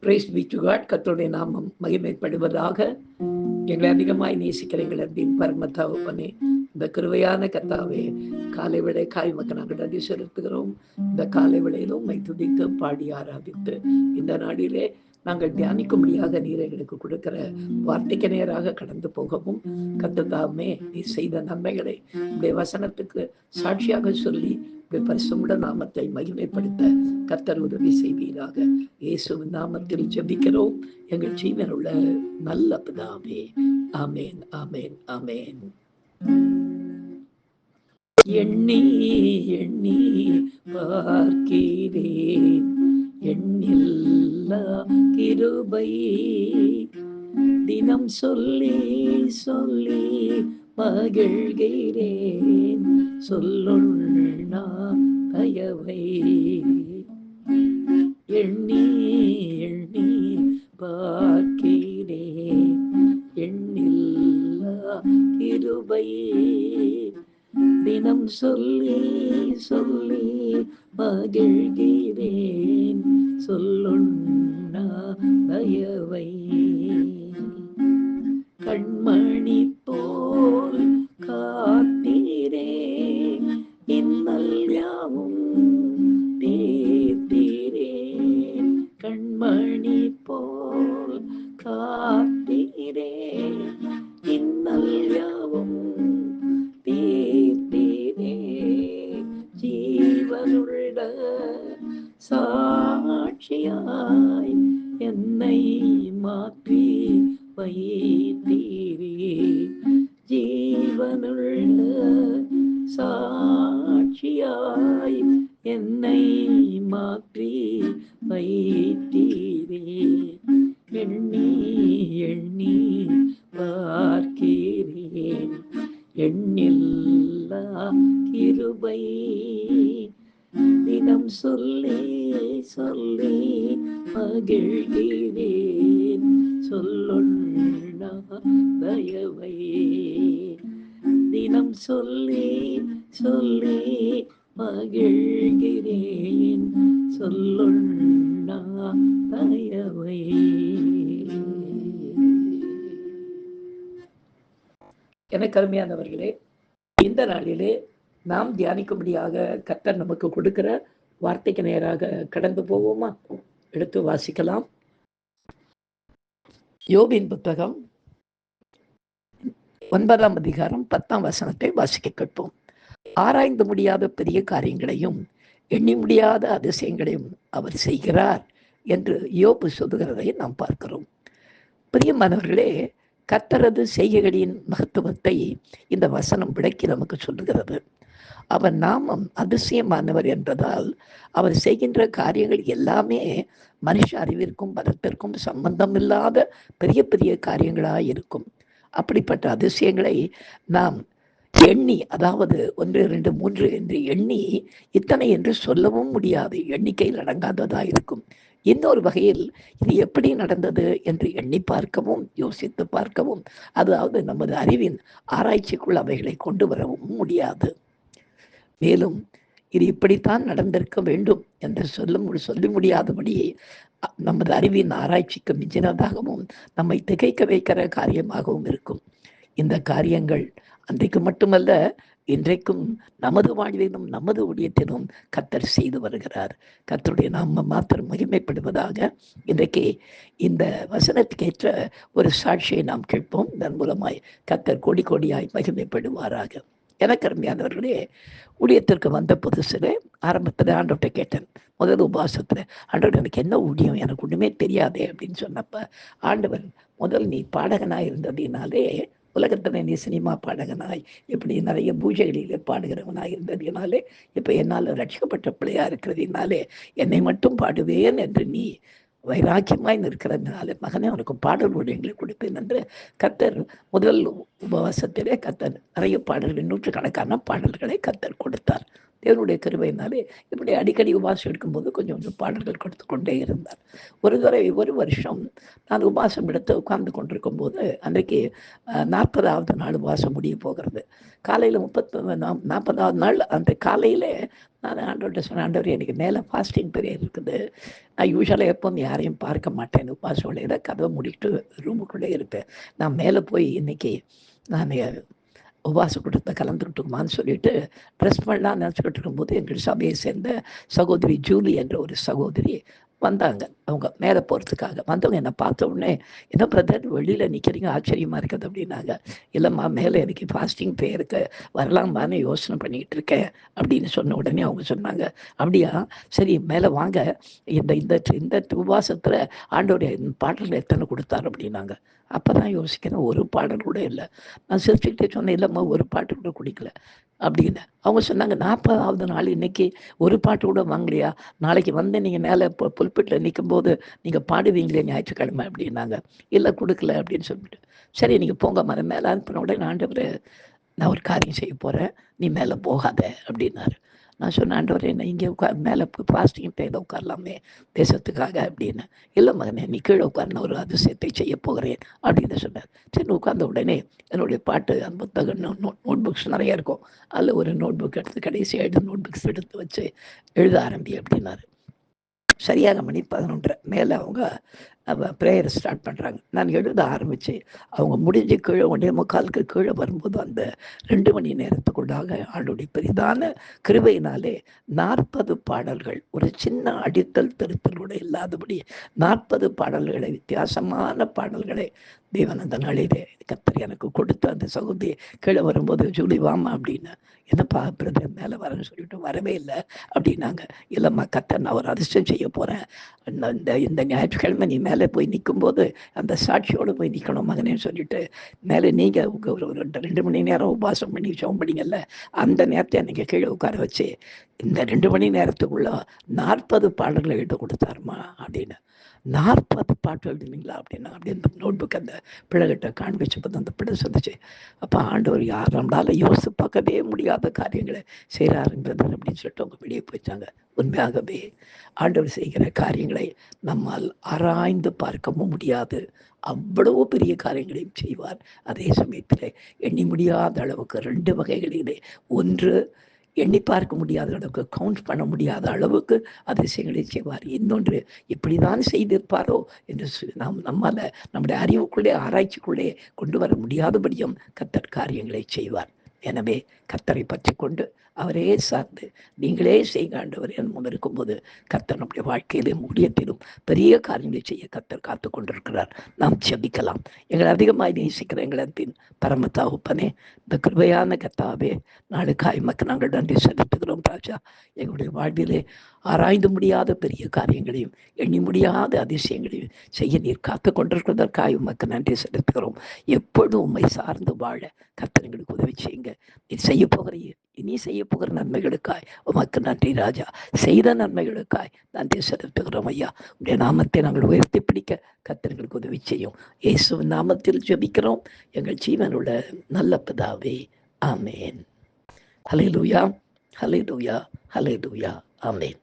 Price B to God. கர்த்தருடைய நாமம் மகிமைப்படுவதாக. எங்களை அதிகமாய் நேசிக்கிற எங்கள் அன்பின் பரம தகப்பனே, இந்த கிருபையான கர்த்தாவே, காலை வேளை காய் மக்கள் நாங்கள் நன்றி செலுத்துகிறோம். இந்த காலை வேளையிலும் உம்மை துதித்து பாடி ஆராதித்து இந்த நாளிலே நாங்கள் தியானிக்கும்படியாக நீர் எங்களுக்கு கொடுக்கிற வார்த்தைக்கு நேராக கடந்து போகவும் கர்த்ததாமே நீ செய்த நன்மைகளை உடைய வசனத்துக்கு சாட்சியாக சொல்லி பரிசுத்த நாமத்தை மகிமைப்படுத்த கர்த்தர் உதவி செய்வீராக. இயேசுவின் நாமத்தில் ஜெபிக்கிறோம் எங்கள் ஜீவனுள்ள நல்ல பிதாவே. ஆமேன், ஆமேன், ஆமேன். எண்ணி எண்ணி பார்க்கிறேன் எண்ணில்லா கிருபை, தினம் சொல்லி சொல்லி மகிழ்கிறேன் சொல்லுண்ணா தயவை. எண்ணி எண்ணி பார்க்கிறேன் எண்ணில்லா கிருபை, தினம் சொல்லி சொல்லி மகிழ்கிறேன் சொல்லுண்ணா தயவை. கண்மணி போல் காத்தீரே இன்னல் யாவும் தீர்த்தீரே, கண்மணி போல் காத்தீரே இன்னல் யாவும் தீர்த்தீரே, ஜீவனுள்ள சாட்சியாய் என்னை மாற்றி வைத்தீரே, ஜீவனுள்ள சாட்சியாய் என்னை மாற்றி வைத்தீரே. எண்ணி எண்ணி பார்க்கிறேன் எண்ணில்லா கிருபை, தினம் சொல்லி சொல்லி மகிழ்கிறேன் சொல்லுண்ணா தயவை. தினம் சொல்லி சொல்லி மகிழ்கிறேன் சொல்லுண்ணா தயவை. எனக்கு அருமையானவர்களே, இந்த நாளிலே நாம் தியானிக்கும்படியாக கர்த்தர் நமக்கு கொடுக்கிற வார்த்தைக்கு நேராக கடந்து போவோமா? எடுத்து வாசிக்கலாம். யோபின் புத்தகம் 9ஆம் அதிகாரம் 10ஆம் வசனத்தை வாசிக்க கேட்போம். ஆராய்ந்து முடியாத பெரிய காரியங்களையும் எண்ணி முடியாத அதிசயங்களையும் அவர் செய்கிறார் என்று யோபு சொல்லுகிறதை நாம் பார்க்கிறோம். பிரியமானவர்களே, கர்த்தரது செய்கைகளின் மகத்துவத்தை இந்த வசனம் விளக்கி நமக்கு சொல்லுகிறது. அவர் நாமம் அதிசயமானவர் என்பதால் அவர் செய்கின்ற காரியங்கள் எல்லாமே மனுஷ அறிவிற்கும் பலத்திற்கும் சம்பந்தம் இல்லாத பெரிய பெரிய காரியங்களாக இருக்கும். அப்படிப்பட்ட அதிசயங்களை நாம் எண்ணி, அதாவது 1, 2, 3 என்று எண்ணி இத்தனை என்று சொல்லவும் முடியாது, எண்ணிக்கையில் அடங்காததாக இருக்கும். இன்னொரு வகையில் இது எப்படி நடந்தது என்று எண்ணி பார்க்கவும் யோசித்து பார்க்கவும், அதாவது நமது அறிவின் ஆராய்ச்சிக்குள் அவைகளை கொண்டு வரவும் முடியாது. மேலும் இது இப்படித்தான் நடந்திருக்க வேண்டும் என்று சொல்ல முடியாதபடி நமது அறிவின் ஆராய்ச்சிக்கு மிஞ்சினதாகவும் நம்மை திகைக்க வைக்கிற காரியமாகவும் இருக்கும். இந்த காரியங்கள் அன்றைக்கு மட்டுமல்ல, இன்றைக்கும் நமது வாழ்விலும் நமது ஊழியத்திலும் கர்த்தர் செய்து வருகிறார். கர்த்தருடைய நாம மாத்திரம் மகிமைப்படுவதாக. இன்றைக்கு இந்த வசனத்துக்கேற்ற ஒரு சாட்சியை நாம் கேட்போம். இதன் மூலமாய் கர்த்தர் கோடி கோடியாய் மகிமைப்படுவாராக. எனக்கு அருமையானவர்களே, ஊழியத்திற்கு வந்த புதுசில் ஆரம்பத்தில் ஆண்டவர்கிட்ட கேட்டேன். முதல் உபவாசத்தில், ஆண்டவர் எனக்கு என்ன ஊழியம், எனக்கு ஒன்றுமே தெரியாதே அப்படின்னு சொன்னப்ப ஆண்டவர், முதல் நீ பாடகனாக இருந்ததினாலே உலகத்தில் நீ சினிமா பாடகனாய் இப்படி நிறைய பூஜைகளில் பாடுகிறவனாக இருந்ததினாலே இப்போ என்னால் ரட்சிக்கப்பட்ட பிள்ளையாக இருக்கிறதுனாலே என்னை மட்டும் பாடுவேன் என்று நீ வைராக்கியமாய் நிற்கிறதுனால மகனே உனக்கு பாடல் ஊழியங்களை கொடுப்பேன் என்று கர்த்தர் முதல் உபவாசத்திலே கர்த்தர் நிறைய பாடல்கள், நூற்றுக்கணக்கான பாடல்களை கர்த்தர் கொடுத்தார். தேவனுடைய கிருபையினாலே இப்படி அடிக்கடி உபவாசம் எடுக்கும்போது கொஞ்சம் கொஞ்சம் பாடல்கள் கொடுத்து கொண்டே இருந்தார். ஒரு வருஷம் நான் உபவாசம் எடுத்து உட்கார்ந்து கொண்டிருக்கும்போது அன்றைக்கு 40வது நாள் உபவாசம் முடிய போகிறது. காலையில் 40வது நாள் அந்த காலையில் நான் ஆண்டவர்கிட்ட சொன்னேன், ஆண்டவரே எனக்கு மேலே ஃபாஸ்டிங் பீரியட் இருக்குது. நான் யூஸ்வலாக எப்போவும் யாரையும் பார்க்க மாட்டேன். உபவாச வேளையில் கதவை மூடிட்டு ரூமுக்குள்ளே இருப்பேன். நான் மேலே போய் இன்னைக்கு நான் உபவாச கூட்டத்தில் கலந்துக்கிட்டுமான்னு சொல்லிட்டு ட்ரெஸ் பண்ணலாம் நினச்சிக்கிட்டு இருக்கும்போது எங்கள் சபையை சேர்ந்த சகோதரி ஜூலி என்ற ஒரு சகோதரி வந்தாங்க. அவங்க மேலே போகிறதுக்காக வந்தவங்க என்னை பார்த்த உடனே, என்ன பிரதர் வெளியில் நிற்கிறீங்க, ஆச்சரியமாக இருக்குது அப்படின்னாங்க. இல்லைம்மா மேலே எனக்கு ஃபாஸ்டிங் பேருக்கு வரலாமான்னு யோசனை பண்ணிக்கிட்டு இருக்கேன் அப்படின்னு சொன்ன உடனே அவங்க சொன்னாங்க, அப்படியா சரி மேலே வாங்க, இந்த இந்த இந்த உபவாசத்தில் ஆண்டோடைய பாடல்கள் எத்தனை கொடுத்தாரு அப்படின்னாங்க. அப்போ தான் யோசிக்கிறேன், ஒரு பாடல் கூட இல்லை. நான் சிரிச்சுக்கிட்டே சொன்னேன், இல்லைம்மா ஒரு பாட்டு கூட குடிக்கல அப்படின்னு. அவங்க சொன்னாங்க, 40வது நாள் இன்னைக்கு ஒரு பாட்டு கூட வாங்கலையா, நாளைக்கு வந்து நீங்கள் மேலே புல்பிட்டில் நிற்கும்போது நீங்கள் பாடுவீங்களே ஞாயிற்றுக்கிழமை அப்படின்னாங்க. இல்லை கொடுக்கல அப்படின்னு சொல்லிட்டு, சரி நீங்கள் போங்க மரம் மேலே அனுப்பின உடனே ஆண்டவர், நான் ஒரு காரியம் செய்ய போகிறேன், நீ மேலே போகாத அப்படின்னாரு. நான் சொன்னேன், ஆண்டவரே என்ன இங்கே மேலே ஃபாஸ்டிங் டைமில் உட்காரலாமே தேசத்துக்காக அப்படின்னு. இல்லை மகனே நீ கீழே உட்கார்ந்து ஒரு அதிசயத்தை செய்ய போகிறேன் அப்படின்னு சொன்னார். சரி உட்கார்ந்த உடனே என்னுடைய பாட்டு அந்த புத்தகம் நோட் புக்ஸ் நிறைய இருக்கும், அதில் ஒரு நோட் புக் எடுத்து கடைசி 7 நோட் புக்ஸ் எடுத்து வச்சு எழுத ஆரம்பி அப்படின்னாரு. சரியாக மணி 11:30 மேலே அவங்க ப்ரேயர் ஸ்டார்ட் பண்ணுறாங்க. நான் எழுத ஆரம்பித்து அவங்க முடிஞ்சு கீழே 1:45க்கு கீழே வரும்போது அந்த 2 மணி நேரத்துக்குள்ளாக ஆளுடைய பெரிதான கிருபையினாலே 40 பாடல்கள், ஒரு சின்ன அடித்தல் திருத்தலோடு இல்லாதபடி 40 பாடல்களை, வித்தியாசமான பாடல்களை தேவன் அந்த நாளிலே கர்த்தர் எனக்கு கொடுத்து, அந்த சகோதரி கீழே வரும்போது ஜூலி வாமா அப்படின்னு, என்னப்பா பிரதர் மேலே வரேன்னு சொல்லிட்டு வரவே இல்லை அப்படின்னாங்க. இல்லைம்மா கர்த்தர் நான் ஒரு அதிர்ஷ்டம் செய்ய போகிறேன், இந்த ஞாயிற்றுக்கிழமை நீ மேலே போய் நிற்கும்போது அந்த சாட்சியோடு போய் நிற்கணும் மகனேன்னு சொல்லிட்டு, மேலே நீங்கள் ஒரு 2 மணி நேரம் உபவாசம் பண்ணி ஜெபம் பண்ணீங்கல்ல, அந்த நேரத்தை நீங்கள் கீழே உட்கார வச்சு இந்த 2 மணி நேரத்துக்குள்ள 40 பாடல்களை எழுத கொடுத்தாருமா அப்படின்னு. 40 பாட்டு எழுதுனீங்களா அப்படின்னா, அப்படி அந்த நோட் புக் அந்த பிள்ளைகிட்ட காண்பிச்சு பார்த்து அந்த பிள்ளை சொல்லிச்சு, அப்போ ஆண்டவர் யார் நம்மளால யோசித்து பார்க்கவே முடியாத காரியங்களை செய்கிறாருன்றது அப்படின்னு சொல்லிட்டு அவங்க வெளியே போயிட்டாங்க. உண்மையாகவே ஆண்டவர் செய்கிற காரியங்களை நம்மால் ஆராய்ந்து பார்க்கவும் முடியாது. அவ்வளவு பெரிய காரியங்களையும் செய்வார். அதே சமயத்தில் எண்ணி முடியாத அளவுக்கு 2 வகைகளிலே, ஒன்று எண்ணி பார்க்க முடியாத அளவுக்கு, கவுண்ட் பண்ண முடியாத அளவுக்கு அதிசயங்களை செய்வார். இன்னொன்று இப்படிதான் செய்திருப்பாரோ என்று நம்மால் நம்முடைய அறிவுக்குள்ளே ஆராய்ச்சிக்குள்ளே கொண்டு வர முடியாதபடியும் கர்த்தர் காரியங்களை செய்வார். எனவே கர்த்தரை பற்றி கொண்டு அவரே சார்ந்து நீங்களே செய்க ஆண்டவர் முன் இருக்கும்போது கர்த்தர் நம்முடைய வாழ்க்கையிலும் ஊழியத்திலும் பெரிய காரியங்களை செய்ய கர்த்தர் காத்து கொண்டிருக்கிறார். நாம் ஜெபிக்கலாம். எங்களை அதிகமாக நேசிக்கிற எங்கள் அன்பின் பரம தகப்பனே, இந்த கிருபையான கர்த்தாவே, நாளுக்காய் மக்கள் நாங்கள் நன்றி செலுத்துகிறோம் ராஜா. எங்களுடைய வாழ்விலே ஆராய்ந்து முடியாத பெரிய காரியங்களையும் எண்ணி முடியாத அதிசயங்களையும் செய்ய நீர் காத்து கொண்டிருக்கிறதற்காக உமக்கு நன்றி செலுத்துகிறோம். எப்பொழுதும் உண்மை சார்ந்து வாழ கர்த்தர் எங்களுக்கு உதவி செய்யுங்க. நீ செய்ய போகிற இனி செய்ய போகிற நன்மைகளுக்காய் உமக்கு நன்றி ராஜா. செய்த நன்மைகளுக்காய் நன்றி செலுத்துகிறோம் ஐயா. உடைய நாமத்தை நாங்கள் உயர்த்தி பிடிக்க கர்த்தர் எங்களுக்கு உதவி செய்யும். இயேசுவின் நாமத்தில் ஜெபிக்கிறோம் எங்கள் ஜீவனுள்ள நல்ல பிதாவே, ஆமேன். ஹல்லேலூயா, ஹல்லேலூயா, ஹல்லேலூயா, ஆமேன்.